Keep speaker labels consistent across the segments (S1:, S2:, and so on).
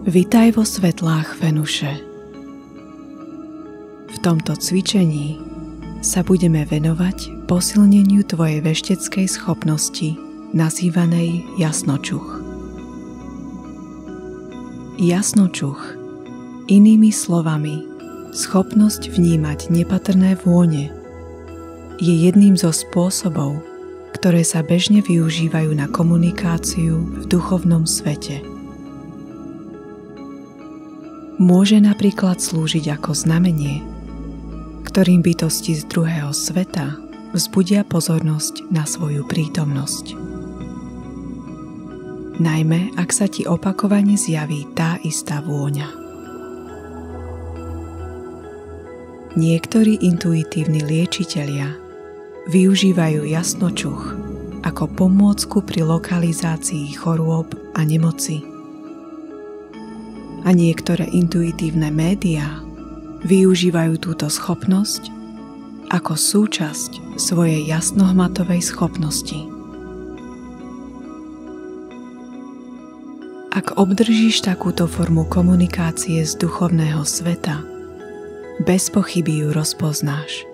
S1: Vitaj vo svetlách Venuše. V tomto cvičení sa budeme venovať posilneniu tvojej vešteckej schopnosti, nazývanej jasnočuch. Jasnočuch, inými slovami, schopnosť vnímať nepatrné vône, je jedným zo spôsobov, ktoré sa bežne využívajú na komunikáciu v duchovnom svete. Môže napríklad slúžiť ako znamenie, ktorým bytosti z druhého sveta vzbudia pozornosť na svoju prítomnosť. Najmä ak sa ti opakovane zjaví tá istá vôňa. Niektorí intuitívni liečitelia využívajú jasnočuch ako pomôcku pri lokalizácii chorôb a nemoci. A niektoré intuitívne médiá využívajú túto schopnosť ako súčasť svojej jasnohmatovej schopnosti. Ak obdržíš takúto formu komunikácie z duchovného sveta, bez pochyby ju rozpoznáš.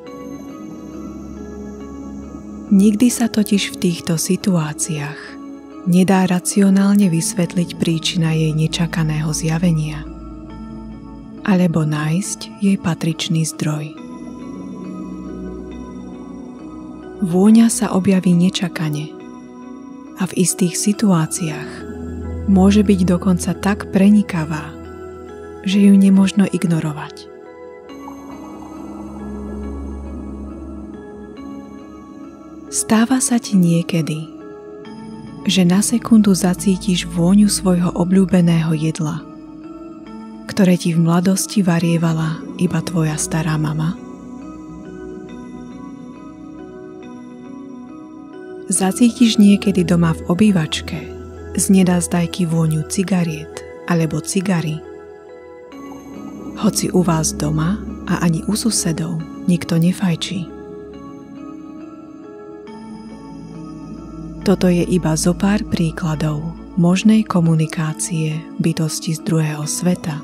S1: Nikdy sa totiž v týchto situáciách nedá racionálne vysvetliť príčina jej nečakaného zjavenia alebo nájsť jej patričný zdroj. Vôňa sa objaví nečakane a v istých situáciách môže byť dokonca tak prenikavá, že ju nemožno ignorovať. Stáva sa ti niekedy, že na sekundu zacítiš vôňu svojho obľúbeného jedla, ktoré ti v mladosti varievala iba tvoja stará mama? Zacítiš niekedy doma v obývačke z nedazdajky vôňu cigariet alebo cigary, hoci u vás doma a ani u susedov nikto nefajčí? Toto je iba zo pár príkladov možnej komunikácie bytosti z druhého sveta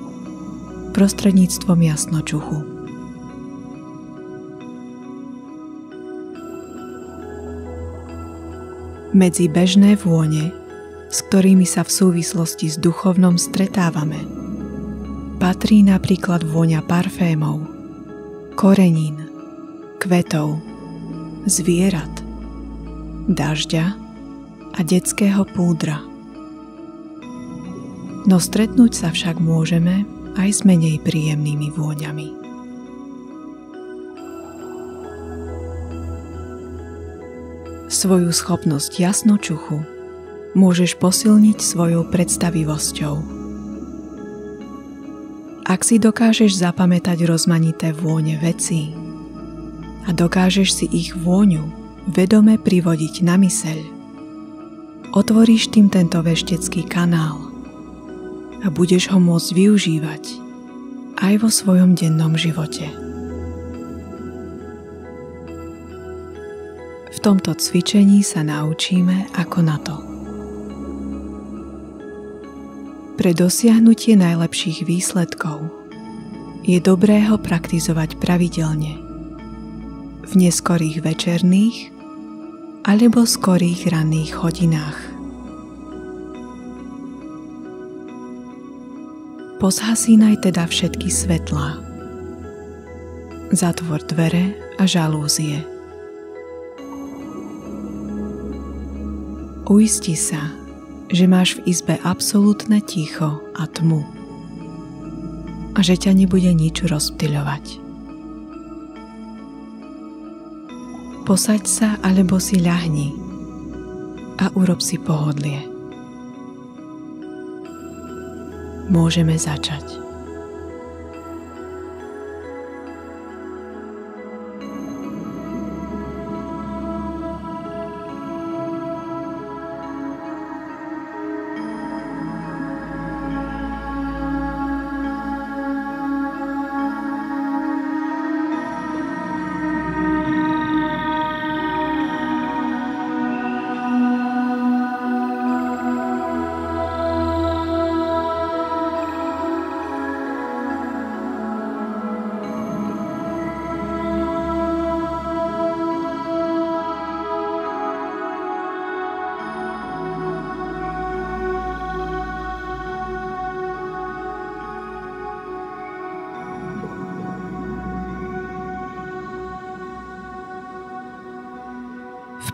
S1: prostredníctvom jasnočuchu. Medzi bežné vône, s ktorými sa v súvislosti s duchovnom stretávame, patrí napríklad vôňa parfémov, korenín, kvetov, zvierat, dažďa a detského púdra. No stretnúť sa však môžeme aj s menej príjemnými vôňami. Svoju schopnosť jasnočuchu môžeš posilniť svojou predstavivosťou. Ak si dokážeš zapamätať rozmanité vône vecí a dokážeš si ich vôňu vedome privodiť na myseľ, otvoríš tým tento veštecký kanál a budeš ho môcť využívať aj vo svojom dennom živote. V tomto cvičení sa naučíme ako na to. Pre dosiahnutie najlepších výsledkov je dobré ho praktizovať pravidelne v neskorých večerných alebo skorých ranných hodinách. Pozhasínaj teda všetky svetlá. Zatvor dvere a žalúzie. Uisti sa, že máš v izbe absolútne ticho a tmu a že ťa nebude nič rozptyľovať. Posaď sa alebo si ľahni a urob si pohodlie. Môžeme začať.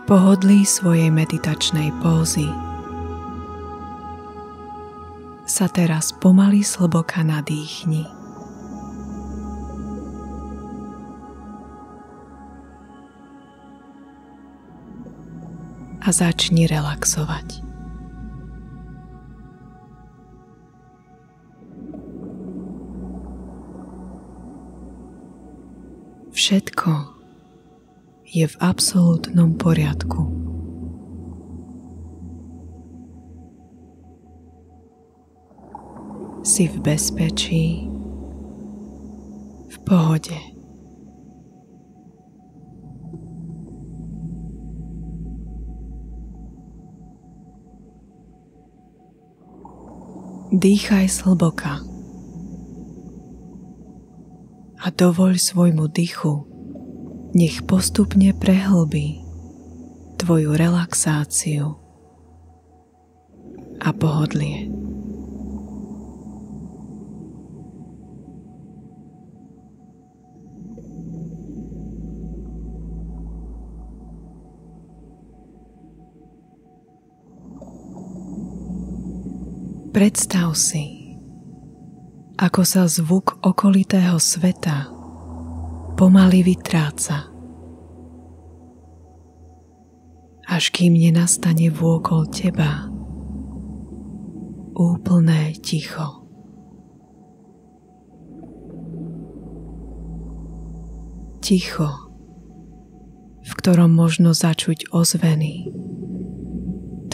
S1: pohodlí svojej meditačnej pózy sa teraz pomaly zhlboka nadýchni. A začni relaxovať. Všetko je v absolútnom poriadku. Si v bezpečí, v pohode. Dýchaj zhlboka a dovoľ svojmu dýchu, nech postupne prehlbí tvoju relaxáciu a pohodlie. Predstav si, ako sa zvuk okolitého sveta pomaly vytráca, až kým nenastane vôkol teba úplné ticho. Ticho, v ktorom možno začuť ozveny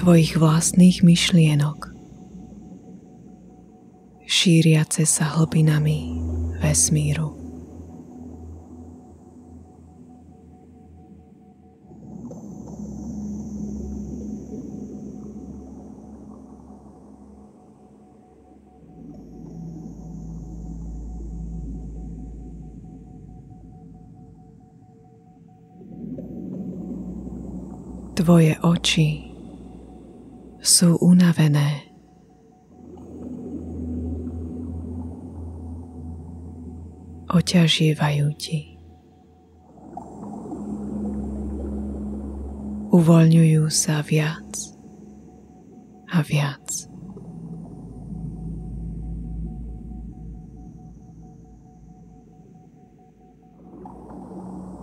S1: tvojich vlastných myšlienok, šíriace sa hlbinami vesmíru. Tvoje oči sú unavené. Oťažievajú ti. Uvoľňujú sa viac a viac.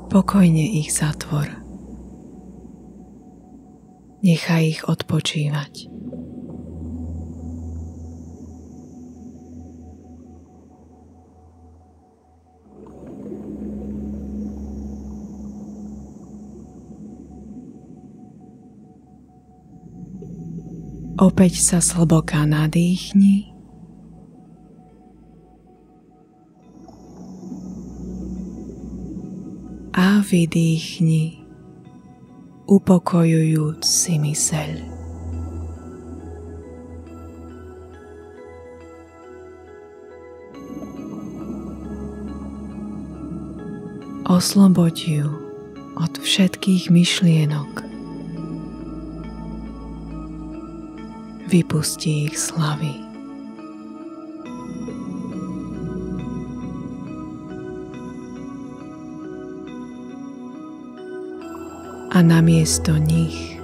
S1: Pokojne ich zatvor. Nechaj ich odpočívať. Opäť sa zhlboka nadýchni a vydýchni, upokojujúc si myseľ. Osloboď ju od všetkých myšlienok. Vypustí ich z hlavy. A namiesto nich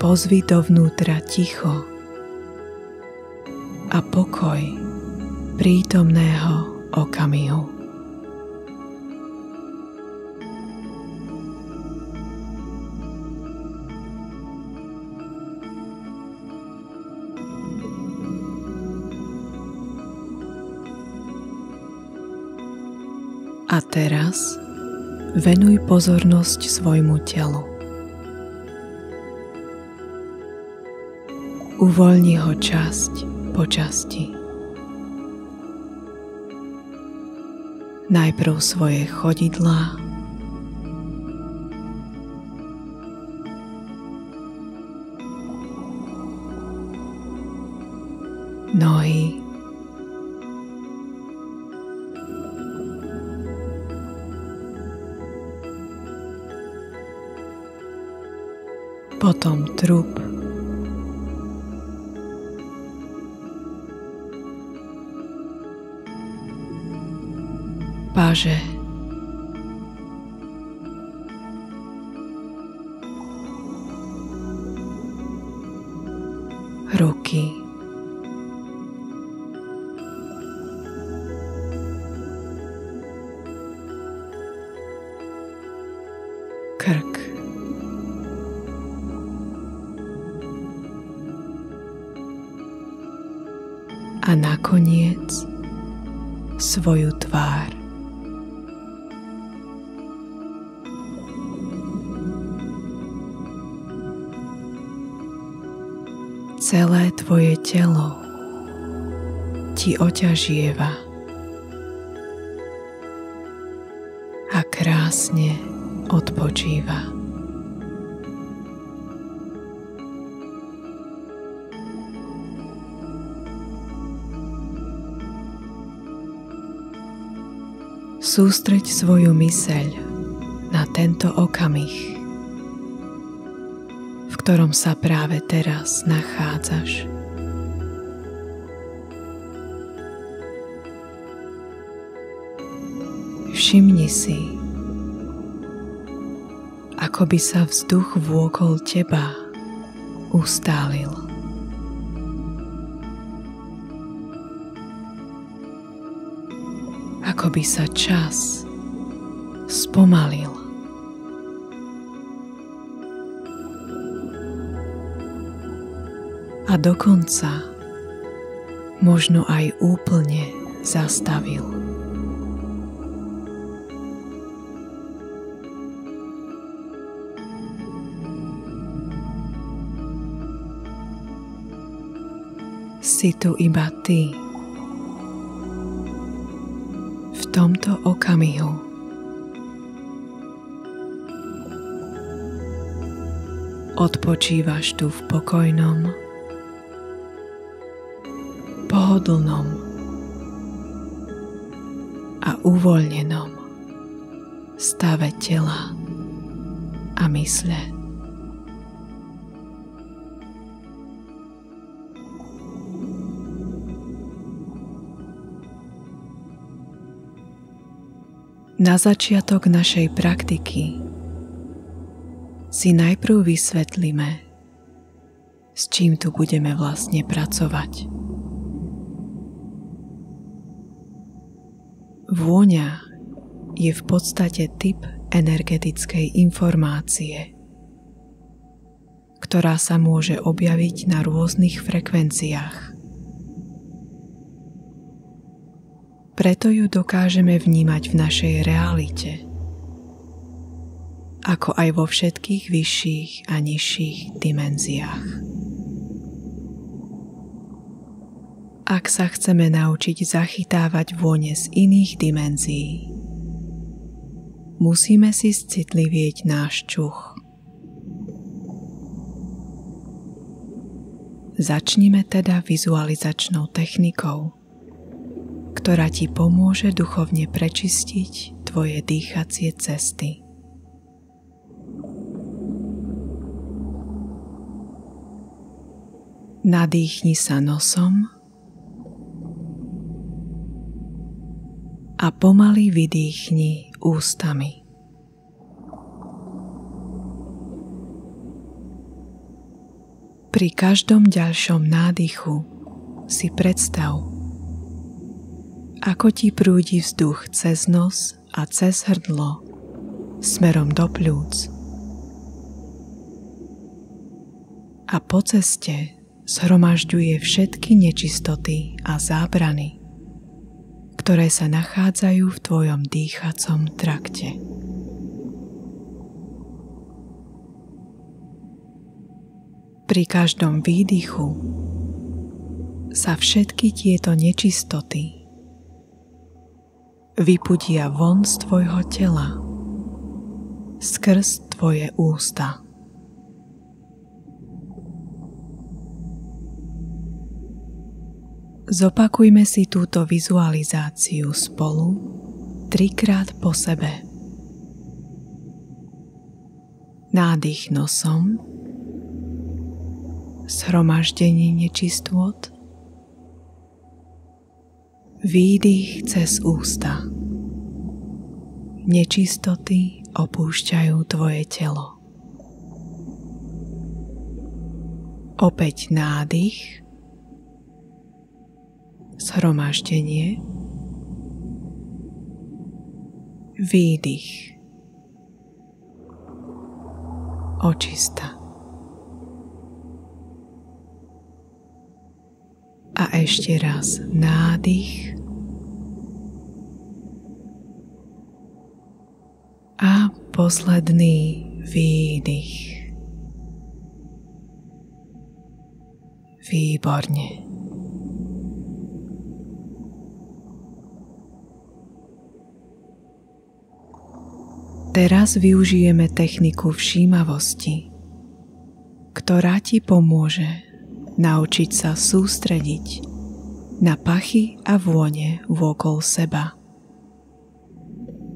S1: pozvi dovnútra ticho a pokoj prítomného okamihu. A teraz venuj pozornosť svojmu telu. Uvoľni ho časť po časti. Najprv svoje chodidlá, nohy, potom trup, paže, krk. A nakoniec svoju tvár. Celé tvoje telo ti oťažieva a krásne odpočíva. Sústreď svoju myseľ na tento okamih, v ktorom sa práve teraz nachádzaš. Všimni si, ako by sa vzduch vôkol teba ustálil. Ako by sa čas spomalil. A dokonca možno aj úplne zastavil. Si tu iba ty. V tomto okamihu. Odpočívaš tu v pokojnom, pohodlnom a uvoľnenom stave tela a mysle. Na začiatok našej praktiky si najprv vysvetlíme, s čím tu budeme vlastne pracovať. Vôňa je v podstate typ energetickej informácie, ktorá sa môže objaviť na rôznych frekvenciách. Preto ju dokážeme vnímať v našej realite, ako aj vo všetkých vyšších a nižších dimenziách. Ak sa chceme naučiť zachytávať vône z iných dimenzií, musíme si citlivieť náš čuch. Začnime teda vizualizačnou technikou, ktorá ti pomôže duchovne prečistiť tvoje dýchacie cesty. Nadýchni sa nosom a pomaly vydýchni ústami. Pri každom ďalšom nádychu si predstav, ako ti prúdi vzduch cez nos a cez hrdlo smerom do pľúc. A po ceste zhromažďuje všetky nečistoty a zábrany, ktoré sa nachádzajú v tvojom dýchacom trakte. Pri každom výdychu sa všetky tieto nečistoty vypudia von z tvojho tela skrz tvoje ústa. Zopakujme si túto vizualizáciu spolu 3-krát po sebe. Nádych nosom, zhromaždenie nečistôt, výdych cez ústa. Nečistoty opúšťajú tvoje telo. Opäť nádych, zhromaždenie, výdych. očista. A ešte raz nádych a posledný výdych. Výborne. Teraz využijeme techniku všímavosti, ktorá ti pomôže naučiť sa sústrediť na pachy a vône vôkol seba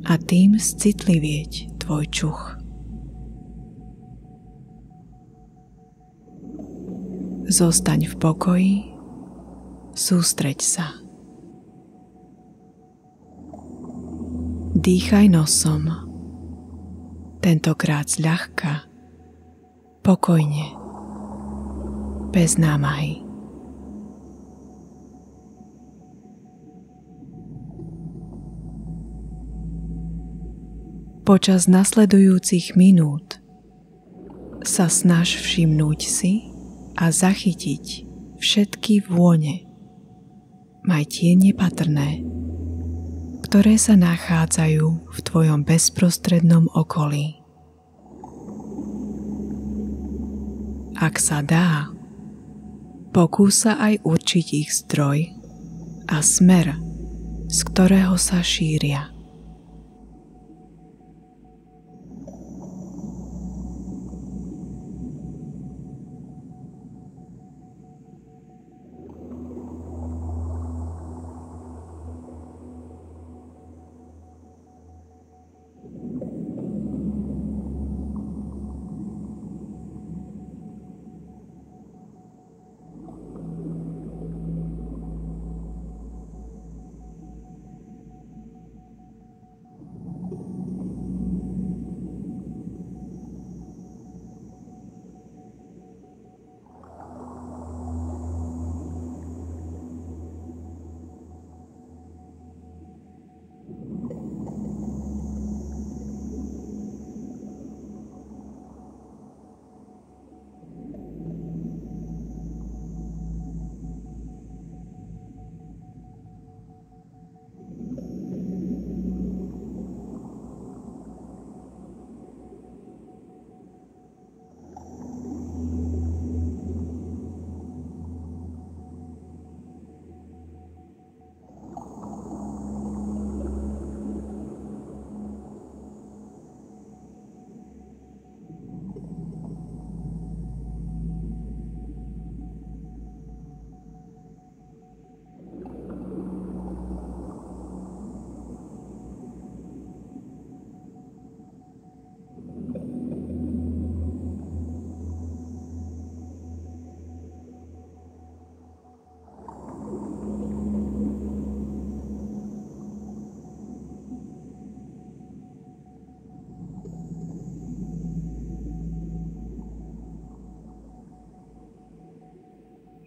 S1: a tým citlivieť tvoj čuch. Zostaň v pokoji, sústreď sa. Dýchaj nosom, tentokrát zľahka, pokojne, bez námahy. Počas nasledujúcich minút sa snaž všimnúť si a zachytiť všetky vône, aj tie nepatrné, ktoré sa nachádzajú v tvojom bezprostrednom okolí. Ak sa dá, pokús sa aj určiť ich zdroj a smer, z ktorého sa šíria.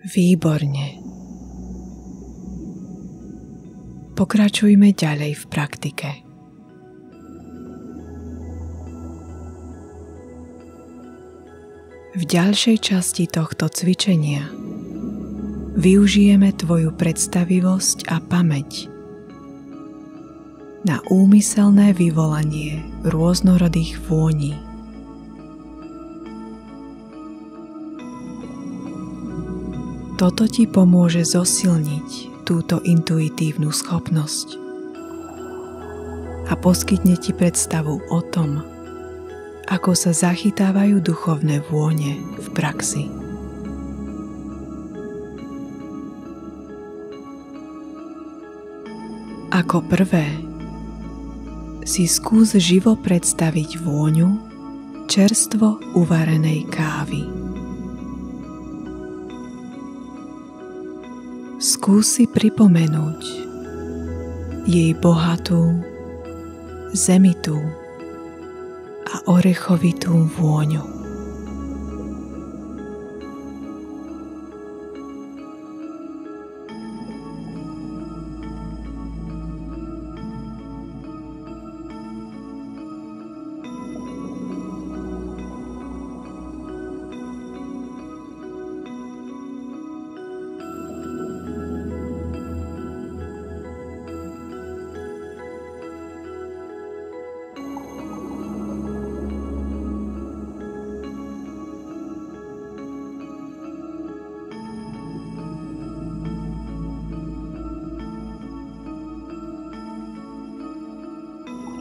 S1: Výborne. Pokračujme ďalej v praktike. V ďalšej časti tohto cvičenia využijeme tvoju predstavivosť a pamäť na úmyselné vyvolanie rôznorodých vôní. Toto ti pomôže zosilniť túto intuitívnu schopnosť a poskytne ti predstavu o tom, ako sa zachytávajú duchovné vône v praxi. Ako prvé si skús živo predstaviť vôňu čerstvo uvarenej kávy. Skús si pripomenúť jej bohatú, zemitú a orechovitú vôňu.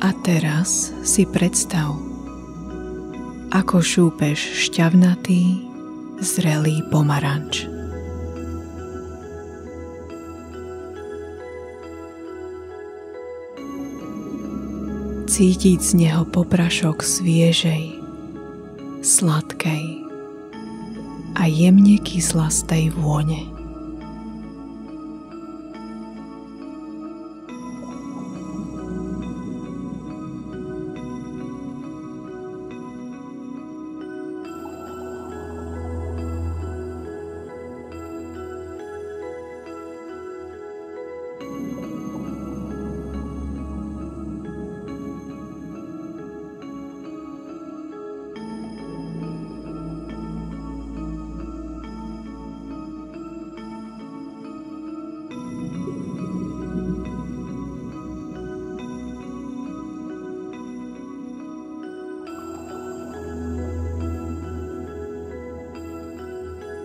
S1: A teraz si predstav, ako šúpeš šťavnatý, zrelý pomaranč. Cítiť z neho poprašok sviežej, sladkej a jemne kyslastej vône.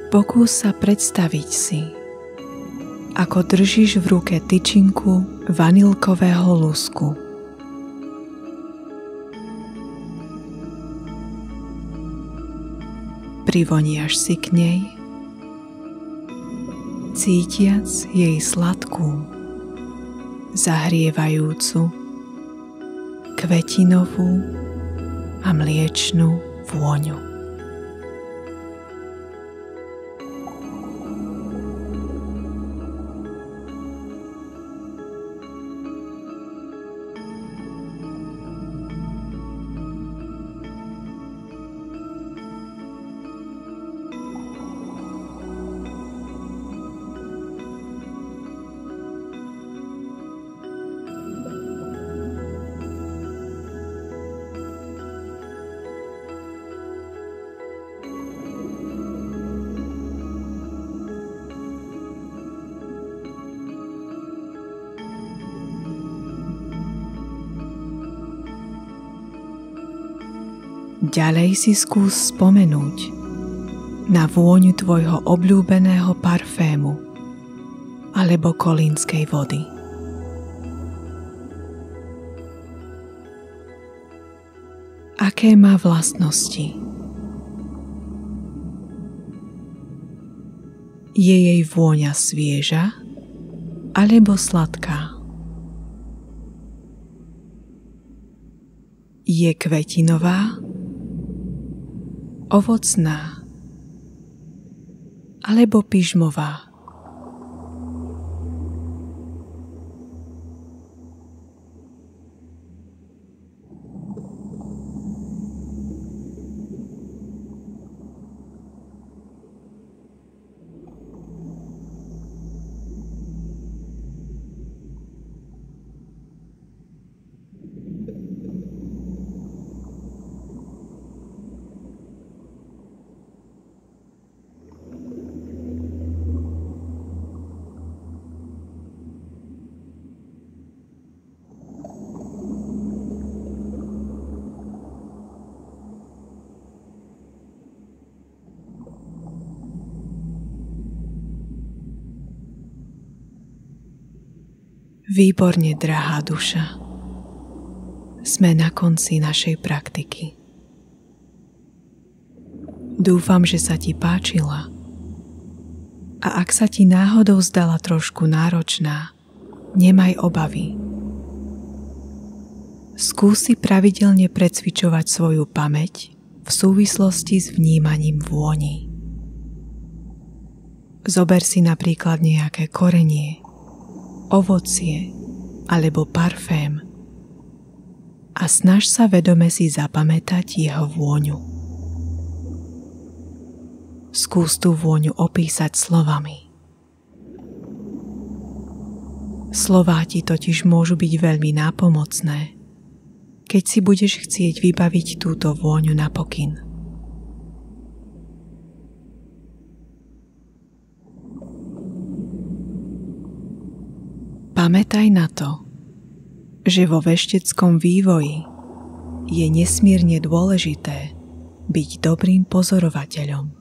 S1: Pokús sa predstaviť si, ako držíš v ruke tyčinku vanilkového lusku. Privoniaš si k nej, cítiac jej sladkú, zahrievajúcu, kvetinovú a mliečnú vôňu. Ďalej si skús spomenúť na vôňu tvojho obľúbeného parfému alebo kolínskej vody. Aké má vlastnosti? Je jej vôňa svieža alebo sladká? Je kvetinová, ovocná alebo pyžmová? Výborne, drahá duša. Sme na konci našej praktiky. Dúfam, že sa ti páčila. A ak sa ti náhodou zdala trošku náročná, nemaj obavy. Skúsi pravidelne precvičovať svoju pamäť v súvislosti s vnímaním vôni. Zober si napríklad nejaké korenie, ovocie alebo parfém a snaž sa vedome si zapamätať jeho vôňu. Skús tú vôňu opísať slovami. Slová ti totiž môžu byť veľmi nápomocné, keď si budeš chcieť vybaviť túto vôňu na pokyn. Pamätaj na to, že vo vešteckom vývoji je nesmierne dôležité byť dobrým pozorovateľom.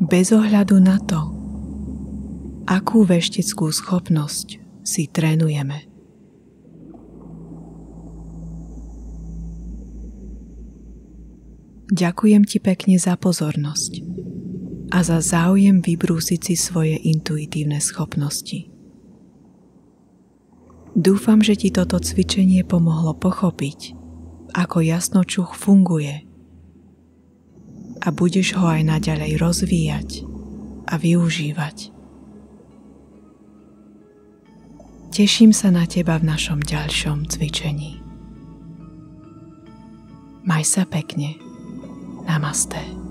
S1: Bez ohľadu na to, akú vešteckú schopnosť si trénujeme. Ďakujem ti pekne za pozornosť a za záujem vybrúsiť si svoje intuitívne schopnosti. Dúfam, že ti toto cvičenie pomohlo pochopiť, ako jasnočuch funguje a budeš ho aj naďalej rozvíjať a využívať. Teším sa na teba v našom ďalšom cvičení. Maj sa pekne. Namaste.